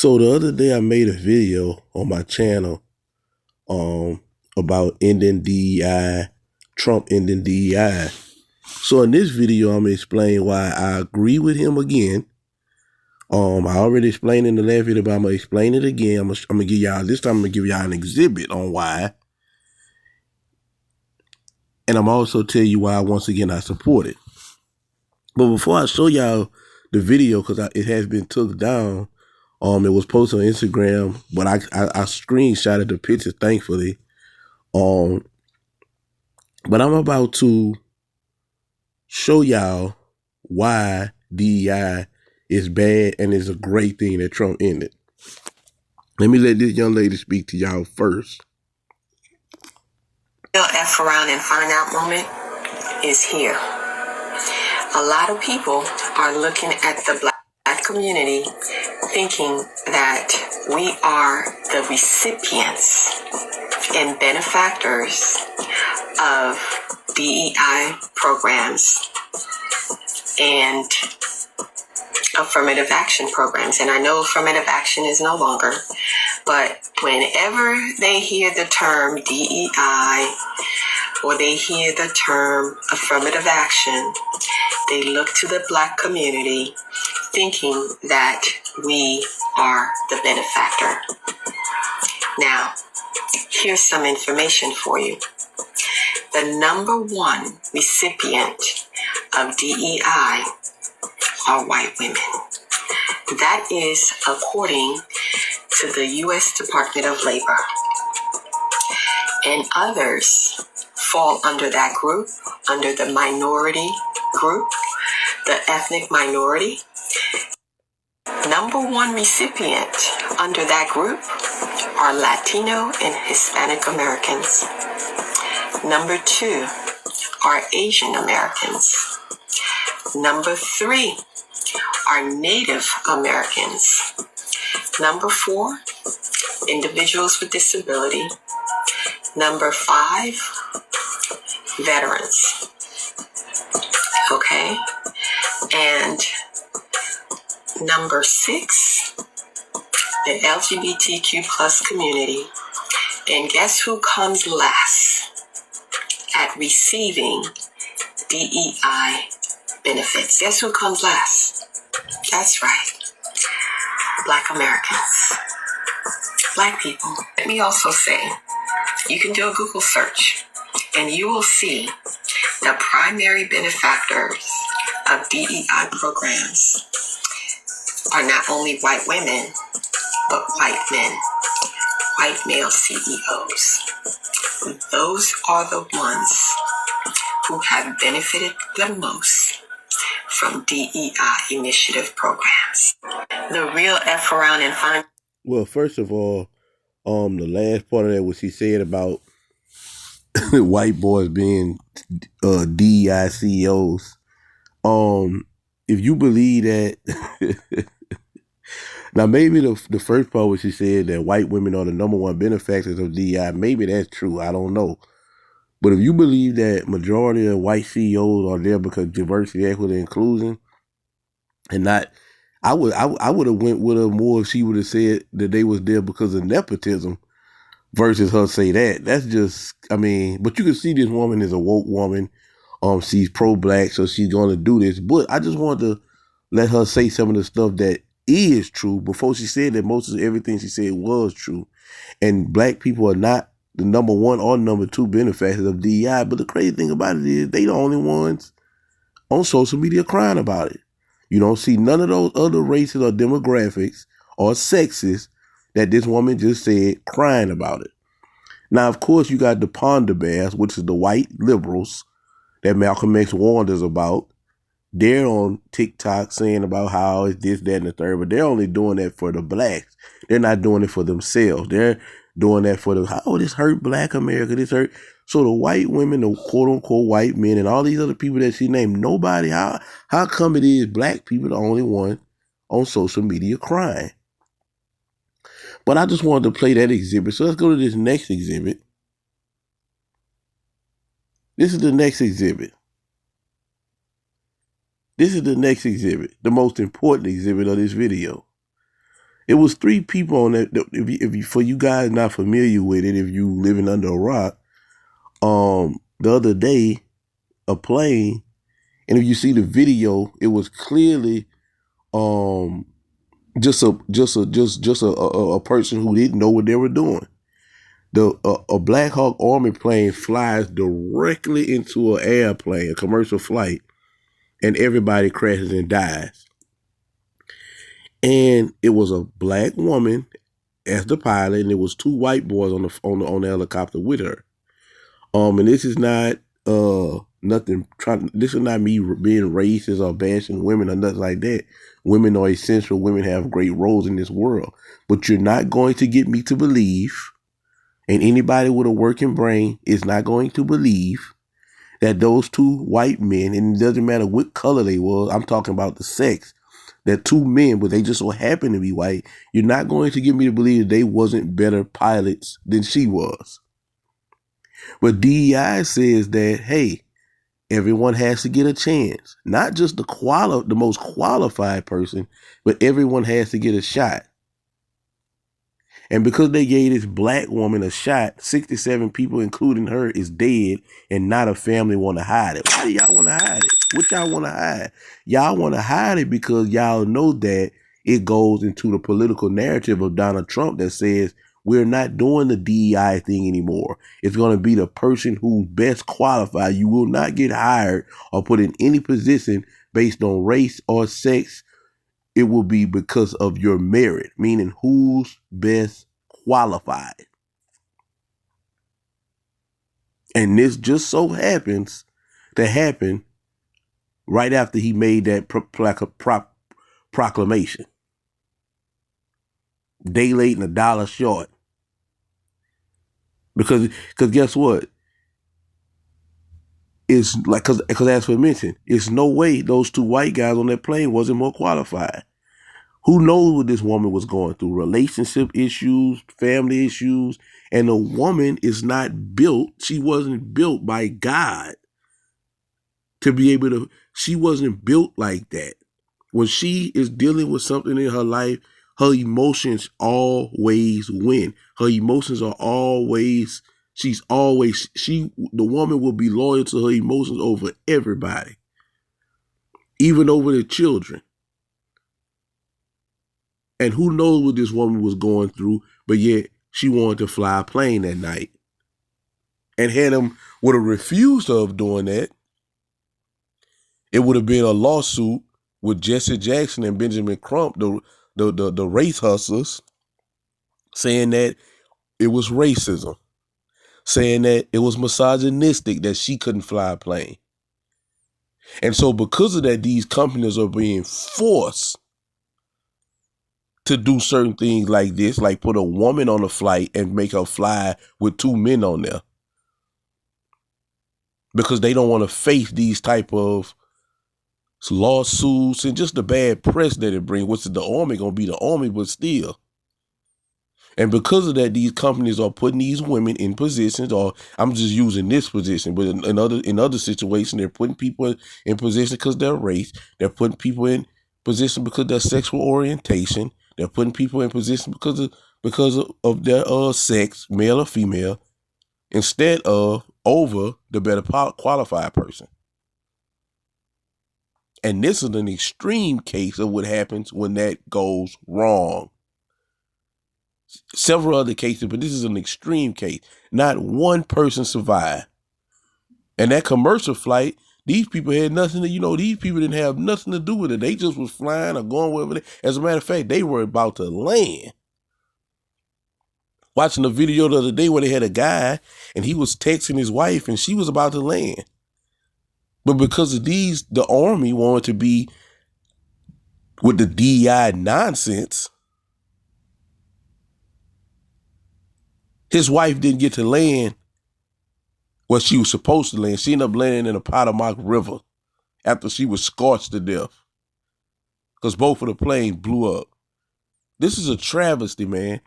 So the other day I made a video on my channel about ending DEI, Trump ending DEI. So in this video I'm gonna explain why I agree with him again. I already explained in the last video, but I'm gonna explain it again. I'm gonna give y'all this time. I'm gonna give y'all an exhibit on why, and I'm also tell you why once again I support it. But before I show y'all the video, because it has been took down, it was posted on Instagram, but I screenshotted the picture, thankfully. But I'm about to show y'all why DEI is bad and is a great thing that Trump ended. Let me let this young lady speak to y'all first. The F around and find out moment is here. A lot of people are looking at the Black community thinking that we are the recipients and benefactors of DEI programs and affirmative action programs. And I know affirmative action is no longer, but whenever they hear the term DEI or they hear the term affirmative action, they look to the Black community thinking that we are the benefactor. Now, here's some information for you. The number one recipient of DEI are white women. That is according to the U.S. Department of Labor. And others fall under that group, under the minority group, the ethnic minority. Number one recipient under that group are Latino and Hispanic Americans. Number two are Asian Americans. Number three are Native Americans. Number four, individuals with disability. Number five, veterans. Okay? And number six, the LGBTQ plus community. And guess who comes last at receiving DEI benefits? Guess who comes last? That's right. Black Americans. Black people. Let me also say, you can do a Google search and you will see the primary benefactors of DEI programs are not only white women, but white men, white male CEOs. Those are the ones who have benefited the most from DEI initiative programs. The real F around and find. Well, first of all, the last part of that, what she said about white boys being DEI CEOs. If you believe that, now maybe the first part where she said that white women are the number one benefactors of DEI, maybe that's true. I don't know. But if you believe that majority of white CEOs are there because diversity, equity, inclusion, and not, I would have went with her more if she would have said that they was there because of nepotism versus her say that. That's just, I mean, but you can see this woman is a woke woman. She's pro-black, so she's going to do this. But I just wanted to let her say some of the stuff that is true before she said that most of everything she said was true. And black people are not the number one or number two benefactors of DEI. But the crazy thing about it is they the only ones on social media crying about it. You don't see none of those other races or demographics or sexes that this woman just said crying about it. Now, of course, you got the Ponder Bears, which is the white liberals that Malcolm X warned us about. They're on TikTok saying about how it's this, that, and the third, but they're only doing that for the blacks. They're not doing it for themselves. They're doing that for the, oh, this hurt Black America, this hurt. So the white women, the quote unquote white men, and all these other people that she named, nobody, how come it is black people the only one on social media crying? But I just wanted to play that exhibit. So let's go to this next exhibit. This is the next exhibit. This is the next exhibit, the most important exhibit of this video. It was three people on that. If you for you guys not familiar with it, if you living under a rock, the other day, a plane, and if you see the video, it was clearly um just a person who didn't know what they were doing. A Black Hawk Army plane flies directly into an airplane, a commercial flight, and everybody crashes and dies. And it was a black woman as the pilot, and it was two white boys on the helicopter with her. And this is not nothing trying. This is not me being racist or bashing women or nothing like that. Women are essential. Women have great roles in this world, but you're not going to get me to believe, and anybody with a working brain is not going to believe that those two white men, and it doesn't matter what color they were. I'm talking about the sex. That two men, but they just so happen to be white. You're not going to get me to believe that they wasn't better pilots than she was. But DEI says that, hey, everyone has to get a chance. Not just the most qualified person, but everyone has to get a shot. And because they gave this black woman a shot, 67 people, including her, is dead, and not a family want to hide it. Why do y'all want to hide it? What y'all want to hide? Y'all want to hide it because y'all know that it goes into the political narrative of Donald Trump that says we're not doing the DEI thing anymore. It's going to be the person who's best qualified. You will not get hired or put in any position based on race or sex. It will be because of your merit, meaning who's best qualified. And this just so happens to happen right after he made that proclamation. Day late and a dollar short. Because guess what? It's like, because as we mentioned, it's no way those two white guys on that plane wasn't more qualified. Who knows what this woman was going through? Relationship issues, family issues. And the woman is not built. She wasn't built by God to be able to. She wasn't built like that. When she is dealing with something in her life, her emotions always win. Her emotions are always, the woman will be loyal to her emotions over everybody, even over the children. And who knows what this woman was going through, but yet she wanted to fly a plane that night. And had him would have refused her of doing that, it would have been a lawsuit with Jesse Jackson and Benjamin Crump, the race hustlers, saying that it was racism, saying that it was misogynistic that she couldn't fly a plane. And so because of that, these companies are being forced to do certain things like this, like put a woman on a flight and make her fly with two men on there, because they don't want to face these type of lawsuits and just the bad press that it brings, which is the army going to be the army, but still. And because of that, these companies are putting these women in positions, or I'm just using this position, but in other situations, they're putting people in position because of their race. They're putting people in position because of their sexual orientation. They're putting people in position because of their sex, male or female, instead of over the better qualified person. And this is an extreme case of what happens when that goes wrong. Several other cases, but this is an extreme case. Not one person survived. And that commercial flight, these people had nothing to, these people didn't have nothing to do with it. They just was flying or going wherever as a matter of fact, they were about to land. Watching a video the other day where they had a guy and he was texting his wife and she was about to land. But because of the army wanted to be with the DEI nonsense, his wife didn't get to land where she was supposed to land. She ended up landing in the Potomac River after she was scorched to death because both of the planes blew up. This is a travesty, man.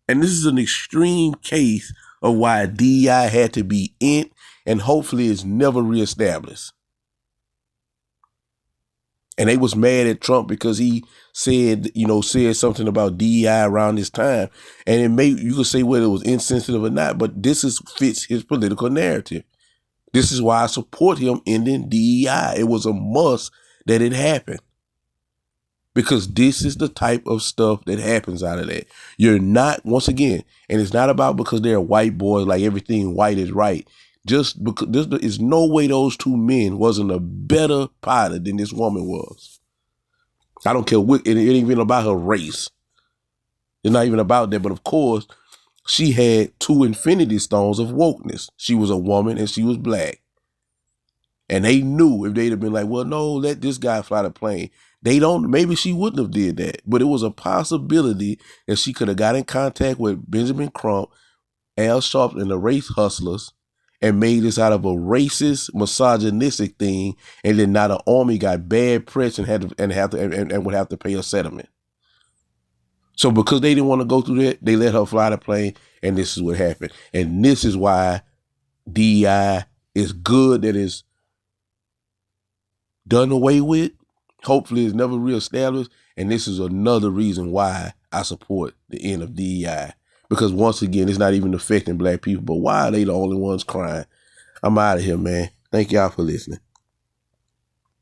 And this is an extreme case of why DEI had to be in, and hopefully it's never reestablished. And they was mad at Trump because he said something about DEI around this time. And you could say whether it was insensitive or not, but fits his political narrative. This is why I support him ending DEI. It was a must that it happened. Because this is the type of stuff that happens out of that. You're not, once again, and it's not about because they're white boys, like everything white is right. Just because there's no way those two men wasn't a better pilot than this woman was. I don't care what, it ain't even about her race. It's not even about that. But of course, she had two infinity stones of wokeness. She was a woman and she was black. And they knew if they'd have been like, well, no, let this guy fly the plane. Maybe she wouldn't have did that. But it was a possibility that she could have got in contact with Benjamin Crump, Al Sharpton, and the race hustlers and made this out of a racist, misogynistic thing. And then now the army got bad press and would have to pay a settlement. So because they didn't want to go through that, they let her fly the plane. And this is what happened. And this is why DEI is good that it's done away with. Hopefully it's never reestablished. And this is another reason why I support the end of DEI. Because once again, it's not even affecting black people. But why are they the only ones crying? I'm out of here, man. Thank y'all for listening.